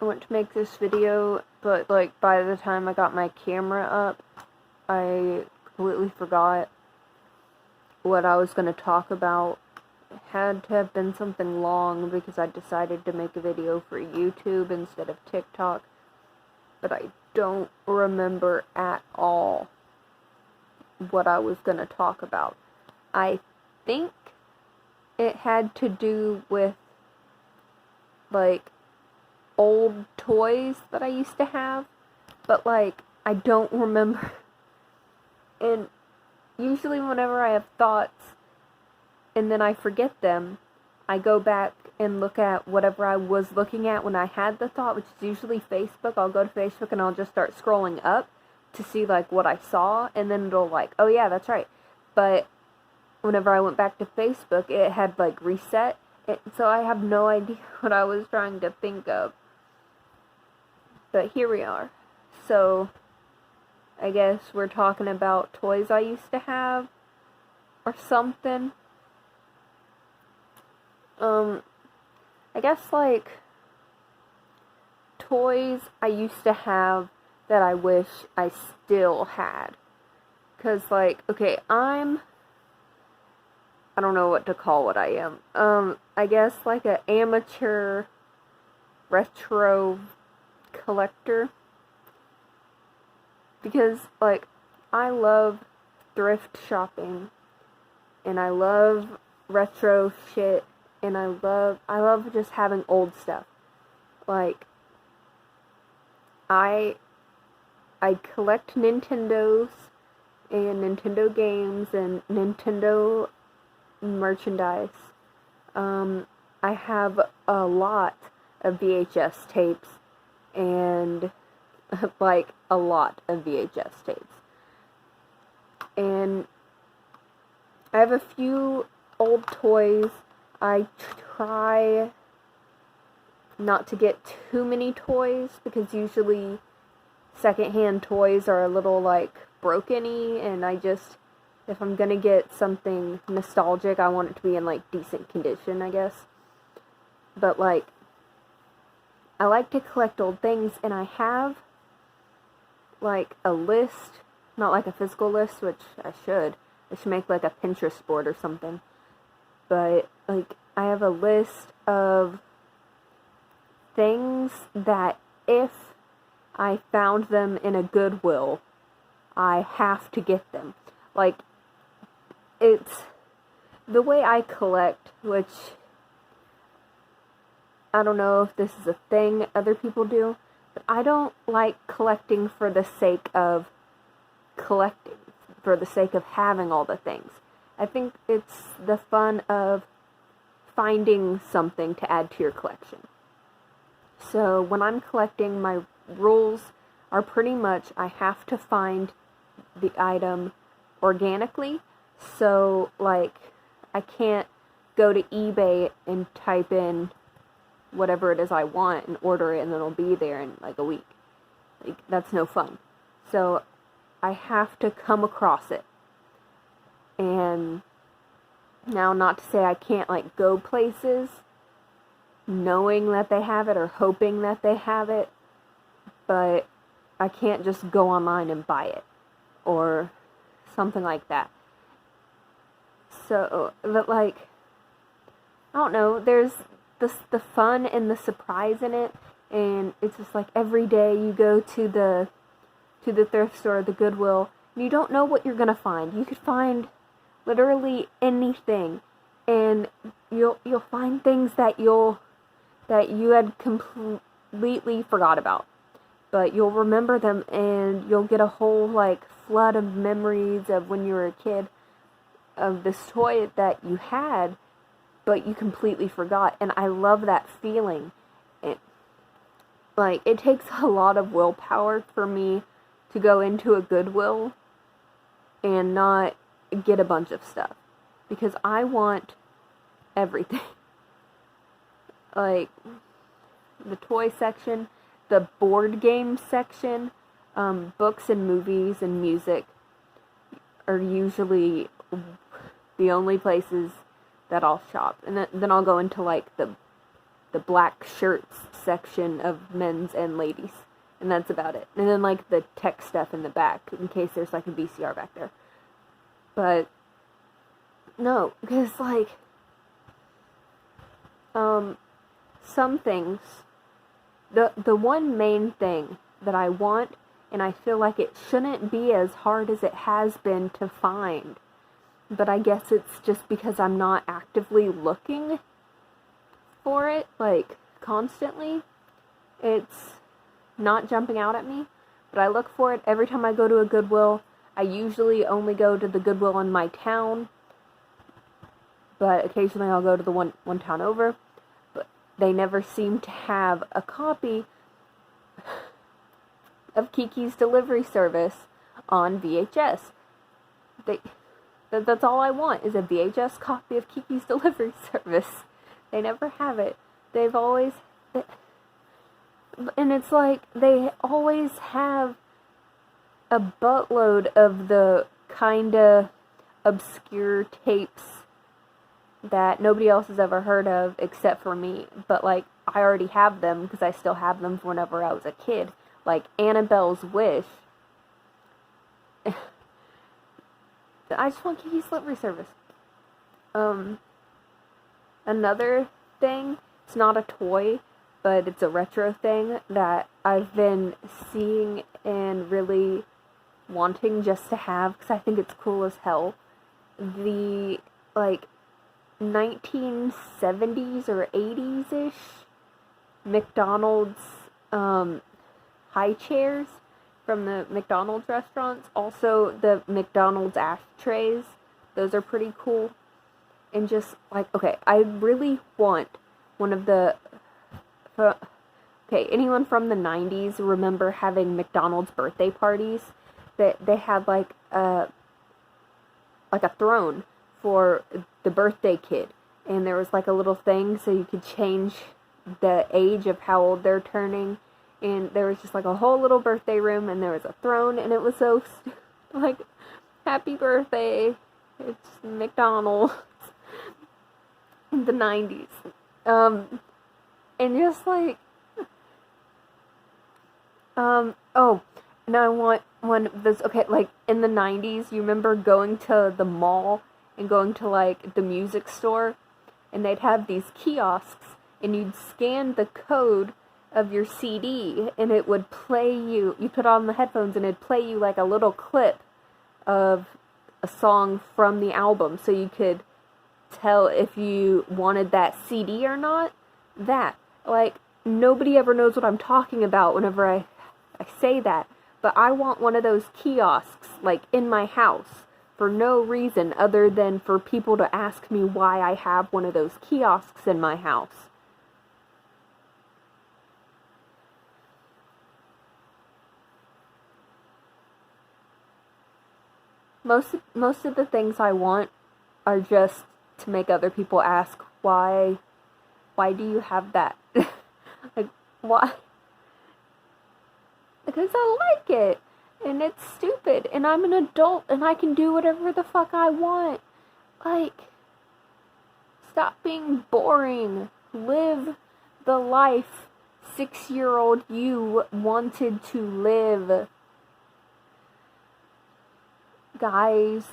I went to make this video, but like by the time I got my camera up, I completely forgot what I was going to talk about. It had to have been something long because I decided to make a video for YouTube instead of TikTok, but I don't remember at all what I was going to talk about. I think it had to do with like old toys that I used to have, but like I don't remember. And usually whenever I have thoughts and then I forget them, I go back and look at whatever I was looking at when I had the thought, which is usually Facebook. I'll go to Facebook and I'll just start scrolling up to see like what I saw, and then it'll like, oh yeah, that's right. But whenever I went back to Facebook, it had like reset, so I have no idea what I was trying to think of. But here we are. So I guess we're talking about toys I used to have or something. I guess like toys I used to have that I wish I still had. 'Cause like, okay, I don't know what to call what I am. I guess like an amateur retro collector. Because like I love thrift shopping and I love retro shit and I love just having old stuff. Like I collect Nintendos and Nintendo games and Nintendo merchandise. I have a lot of VHS tapes and like a lot of VHS tapes. And I have a few old toys. I try not to get too many toys because usually secondhand toys are a little like broken-y, and if I'm gonna get something nostalgic, I want it to be in like decent condition, I guess. But like I like to collect old things, and I have like a list, not like a physical list, which I should make like a Pinterest board or something. But like I have a list of things that if I found them in a Goodwill, I have to get them. Like, it's the way I collect, which I don't know if this is a thing other people do, but I don't like collecting for the sake of collecting, for the sake of having all the things. I think it's the fun of finding something to add to your collection. So when I'm collecting, my rules are pretty much I have to find the item organically. So like I can't go to eBay and type in whatever it is I want and order it and then it'll be there in like a week. Like that's no fun. So I have to come across it. And now, not to say I can't like go places knowing that they have it or hoping that they have it, but I can't just go online and buy it or something like that. So, but like, I don't know, there's the fun and the surprise in it, and it's just like every day you go to the thrift store, the Goodwill, and you don't know what you're gonna find. You could find literally anything, and you'll find things that you had completely forgot about, but you'll remember them, and you'll get a whole like flood of memories of when you were a kid of this toy that you had, but you completely forgot. And I love that feeling. It takes a lot of willpower for me to go into a Goodwill and not get a bunch of stuff, because I want everything. Like the toy section, the board game section, books and movies and music are usually the only places that I'll shop. And then I'll go into like the black shirts section of men's and ladies. And that's about it. And then, like, the tech stuff in the back, in case there's, like, a VCR back there. But, no, because, like, some things, the one main thing that I want, and I feel like it shouldn't be as hard as it has been to find, but I guess it's just because I'm not actively looking for it, like, constantly. It's not jumping out at me, but I look for it every time I go to a Goodwill. I usually only go to the Goodwill in my town, but occasionally I'll go to the one town over. But they never seem to have a copy of Kiki's Delivery Service on VHS. That's all I want, is a VHS copy of Kiki's Delivery Service. They never have it. They've always... And it's like, they always have a buttload of the kinda obscure tapes that nobody else has ever heard of except for me. But, like, I already have them because I still have them from whenever I was a kid. Like, Annabelle's Wish. I just want Kiki's Delivery Service. Another thing, it's not a toy, but it's a retro thing that I've been seeing and really wanting just to have, because I think it's cool as hell. The, like, 1970s or 80s-ish McDonald's, high chairs from the McDonald's restaurants. Also, the McDonald's ashtrays. Those are pretty cool. And just, like, okay, I really want one of the... okay, anyone from the 90s remember having McDonald's birthday parties? That they had, like a throne for the birthday kid. And there was, like, a little thing so you could change the age of how old they're turning. And there was just, like, a whole little birthday room, and there was a throne, and it was so, like, happy birthday, it's McDonald's, in the 90s, and just, like, oh, and I want one of those, okay, like, in the 90s, you remember going to the mall, and going to, like, the music store, and they'd have these kiosks, and you'd scan the code of your CD, and it would play you put on the headphones, and it'd play you, like, a little clip of a song from the album, so you could tell if you wanted that CD or not. That, like, nobody ever knows what I'm talking about whenever I say that, but I want one of those kiosks, like, in my house, for no reason other than for people to ask me why I have one of those kiosks in my house. Most of the things I want are just to make other people ask, why do you have that? Like, why? Because I like it, and it's stupid, and I'm an adult, and I can do whatever the fuck I want. Like, stop being boring. Live the life 6-year-old you wanted to live. Guys,